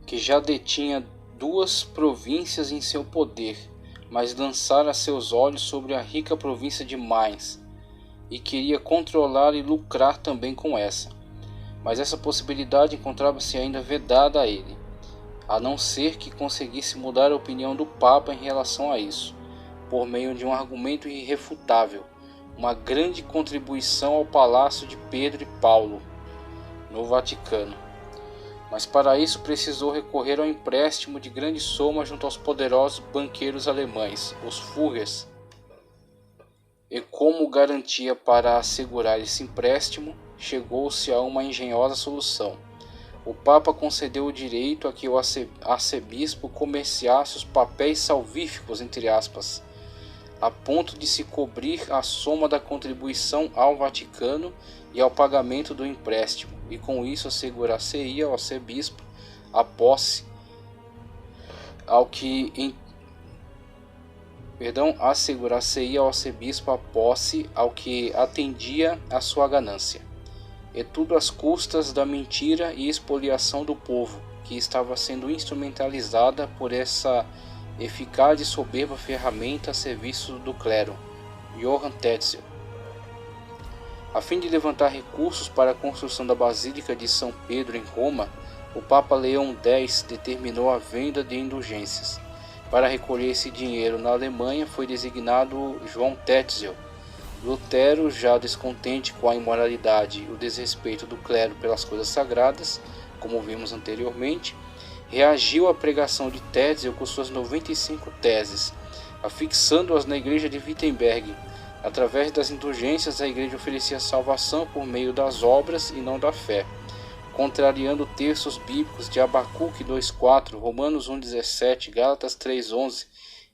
que já detinha 2 províncias em seu poder, mas lançara seus olhos sobre a rica província de Mainz, e queria controlar e lucrar também com essa. Mas essa possibilidade encontrava-se ainda vedada a ele, a não ser que conseguisse mudar a opinião do Papa em relação a isso, por meio de um argumento irrefutável, uma grande contribuição ao Palácio de Pedro e Paulo, no Vaticano. Mas para isso precisou recorrer ao empréstimo de grande soma junto aos poderosos banqueiros alemães, os Führers. E como garantia para assegurar esse empréstimo, chegou-se a uma engenhosa solução. O Papa concedeu o direito a que o arcebispo comerciasse os papéis salvíficos, entre aspas, a ponto de se cobrir a soma da contribuição ao Vaticano e ao pagamento do empréstimo, e com isso assegurar-se-ia ao arcebispo a posse assegurar-se-ia ao arcebispo a posse ao que atendia a sua ganância, e tudo às custas da mentira e expoliação do povo, que estava sendo instrumentalizada por essa eficaz e soberba ferramenta a serviço do clero, Johann Tetzel. A fim de levantar recursos para a construção da Basílica de São Pedro em Roma, o Papa Leão X determinou a venda de indulgências. Para recolher esse dinheiro na Alemanha foi designado João Tetzel. Lutero, já descontente com a imoralidade e o desrespeito do clero pelas coisas sagradas, como vimos anteriormente, reagiu à pregação de Tetzel com suas 95 teses, afixando-as na igreja de Wittenberg. Através das indulgências, a igreja oferecia salvação por meio das obras e não da fé, contrariando textos bíblicos de Abacuque 2:4, Romanos 1:17, Gálatas 3:11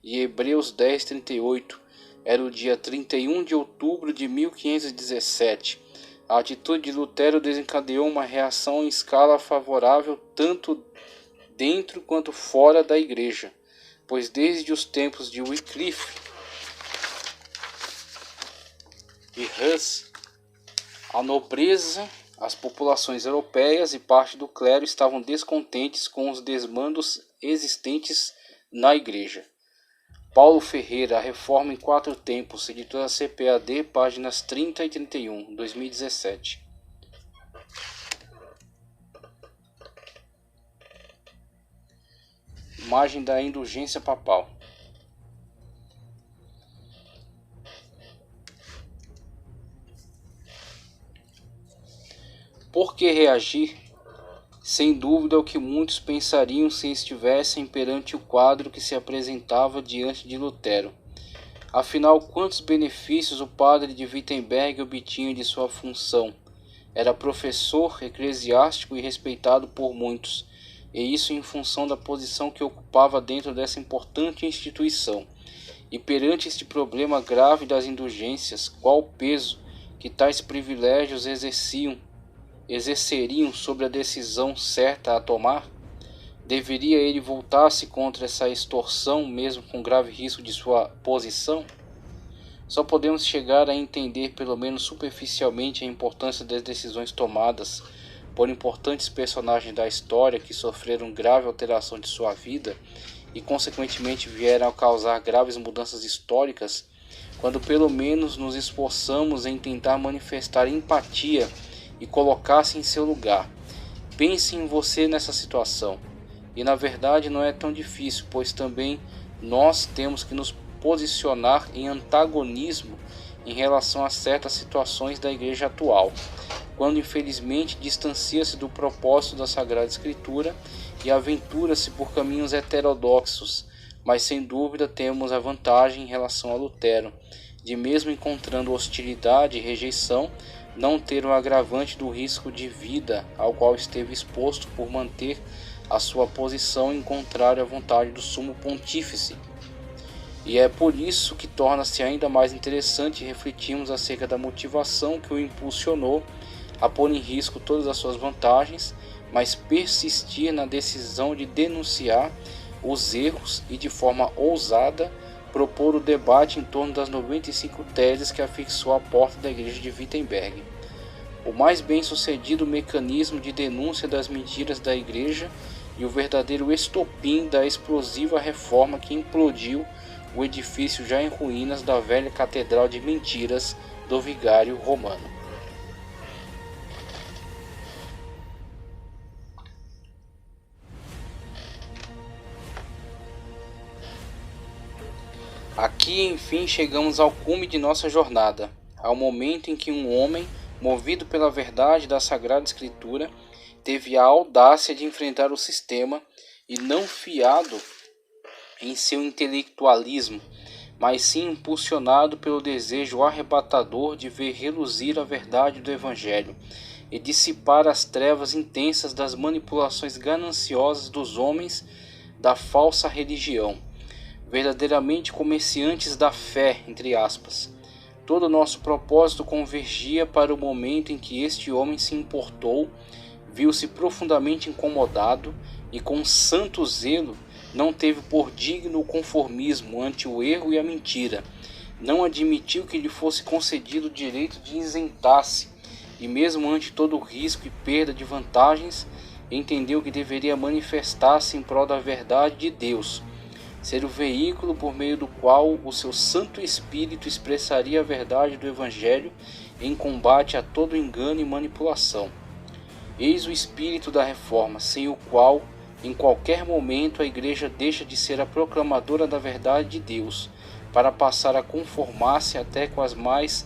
e Hebreus 10:38. Era o dia 31 de outubro de 1517. A atitude de Lutero desencadeou uma reação em escala favorável tanto dentro quanto fora da igreja, pois desde os tempos de Wycliffe e Hus, a nobreza, as populações europeias e parte do clero estavam descontentes com os desmandos existentes na igreja. Paulo Ferreira, A Reforma em 4 Tempos, editora CPAD, páginas 30 e 31, 2017. Imagem da indulgência papal. Por que reagir? Sem dúvida, o que muitos pensariam se estivessem perante o quadro que se apresentava diante de Lutero. Afinal, quantos benefícios o padre de Wittenberg obtinha de sua função? Era professor eclesiástico e respeitado por muitos, e isso em função da posição que ocupava dentro dessa importante instituição. E perante este problema grave das indulgências, qual o peso que tais privilégios exerceriam sobre a decisão certa a tomar? Deveria ele voltar-se contra essa extorsão, mesmo com grave risco de sua posição? Só podemos chegar a entender, pelo menos superficialmente, a importância das decisões tomadas por importantes personagens da história que sofreram grave alteração de sua vida e consequentemente vieram a causar graves mudanças históricas, quando pelo menos nos esforçamos em tentar manifestar empatia e colocar-se em seu lugar. Pense em você nessa situação. E na verdade não é tão difícil, pois também nós temos que nos posicionar em antagonismo em relação a certas situações da igreja atual, quando infelizmente distancia-se do propósito da Sagrada Escritura e aventura-se por caminhos heterodoxos, mas sem dúvida temos a vantagem em relação a Lutero, de mesmo encontrando hostilidade e rejeição, não ter o agravante do risco de vida ao qual esteve exposto por manter a sua posição em contrário à vontade do Sumo Pontífice. E é por isso que torna-se ainda mais interessante refletirmos acerca da motivação que o impulsionou a pôr em risco todas as suas vantagens, mas persistir na decisão de denunciar os erros e, de forma ousada, propor o debate em torno das 95 teses que afixou à porta da igreja de Wittenberg. O mais bem-sucedido mecanismo de denúncia das mentiras da igreja e o verdadeiro estopim da explosiva reforma que implodiu o edifício já em ruínas da velha catedral de mentiras do vigário romano. Aqui, enfim, chegamos ao cume de nossa jornada, ao momento em que um homem, movido pela verdade da Sagrada Escritura, teve a audácia de enfrentar o sistema e não fiado em seu intelectualismo, mas sim impulsionado pelo desejo arrebatador de ver reluzir a verdade do Evangelho e dissipar as trevas intensas das manipulações gananciosas dos homens da falsa religião, verdadeiramente comerciantes da fé, entre aspas. Todo o nosso propósito convergia para o momento em que este homem se importou, viu-se profundamente incomodado e com santo zelo não teve por digno o conformismo ante o erro e a mentira, não admitiu que lhe fosse concedido o direito de isentar-se, e mesmo ante todo o risco e perda de vantagens, entendeu que deveria manifestar-se em prol da verdade de Deus, ser o veículo por meio do qual o seu Santo Espírito expressaria a verdade do Evangelho em combate a todo engano e manipulação. Eis o espírito da reforma, sem o qual, em qualquer momento, a Igreja deixa de ser a proclamadora da verdade de Deus, para passar a conformar-se até com as mais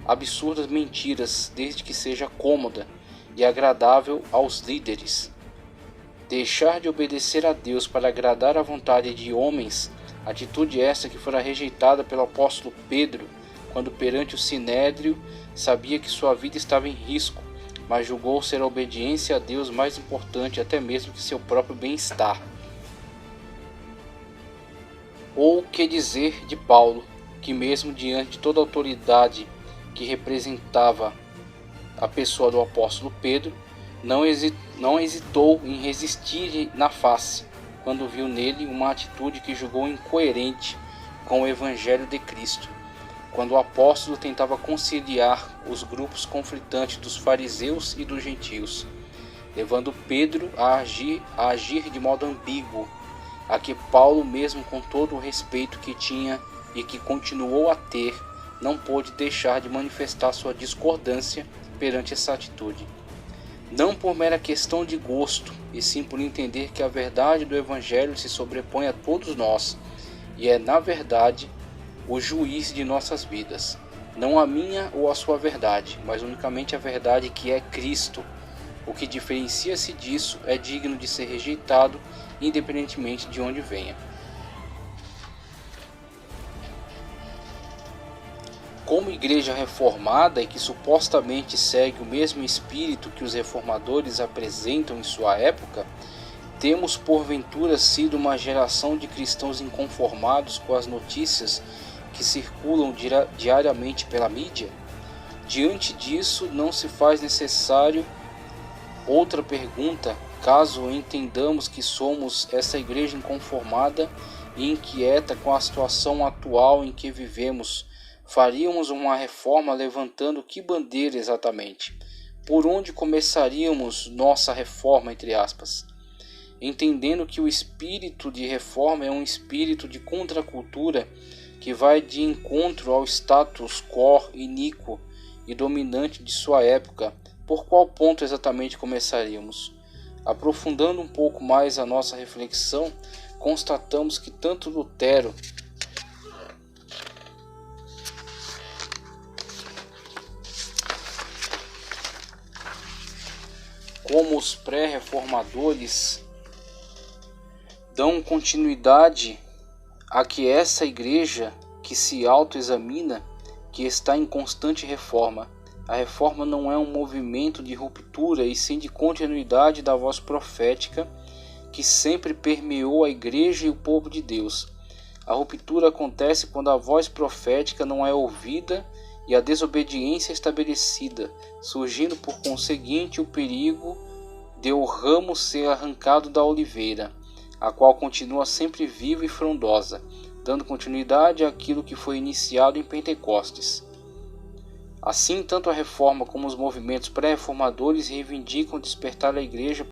absurdas mentiras, desde que seja cômoda e agradável aos líderes. Deixar de obedecer a Deus para agradar à vontade de homens, atitude essa que fora rejeitada pelo apóstolo Pedro, quando perante o sinédrio sabia que sua vida estava em risco, mas julgou ser a obediência a Deus mais importante até mesmo que seu próprio bem-estar. Ou que dizer de Paulo, que mesmo diante de toda a autoridade que representava a pessoa do apóstolo Pedro, não hesitou em resistir na face, quando viu nele uma atitude que julgou incoerente com o Evangelho de Cristo, quando o apóstolo tentava conciliar os grupos conflitantes dos fariseus e dos gentios, levando Pedro a agir de modo ambíguo, a que Paulo, mesmo com todo o respeito que tinha e que continuou a ter, não pôde deixar de manifestar sua discordância perante essa atitude. Não por mera questão de gosto, e sim por entender que a verdade do Evangelho se sobrepõe a todos nós, e é, na verdade, o juiz de nossas vidas. Não a minha ou a sua verdade, mas unicamente a verdade que é Cristo. O que diferencia-se disso é digno de ser rejeitado, independentemente de onde venha. Como igreja reformada e que supostamente segue o mesmo espírito que os reformadores apresentam em sua época, temos porventura sido uma geração de cristãos inconformados com as notícias que circulam diariamente pela mídia? Diante disso, não se faz necessário outra pergunta, caso entendamos que somos essa igreja inconformada e inquieta com a situação atual em que vivemos. Faríamos uma reforma levantando que bandeira exatamente? Por onde começaríamos nossa reforma, entre aspas? Entendendo que o espírito de reforma é um espírito de contracultura que vai de encontro ao status quo iníquo e dominante de sua época, por qual ponto exatamente começaríamos? Aprofundando um pouco mais a nossa reflexão, constatamos que tanto Lutero como os pré-reformadores dão continuidade a que essa igreja que se autoexamina, que está em constante reforma. A reforma não é um movimento de ruptura e sim de continuidade da voz profética que sempre permeou a igreja e o povo de Deus. A ruptura acontece quando a voz profética não é ouvida e a desobediência estabelecida, surgindo por conseguinte o perigo de o ramo ser arrancado da oliveira, a qual continua sempre viva e frondosa, dando continuidade àquilo que foi iniciado em Pentecostes. Assim, tanto a reforma como os movimentos pré-reformadores reivindicam despertar a igreja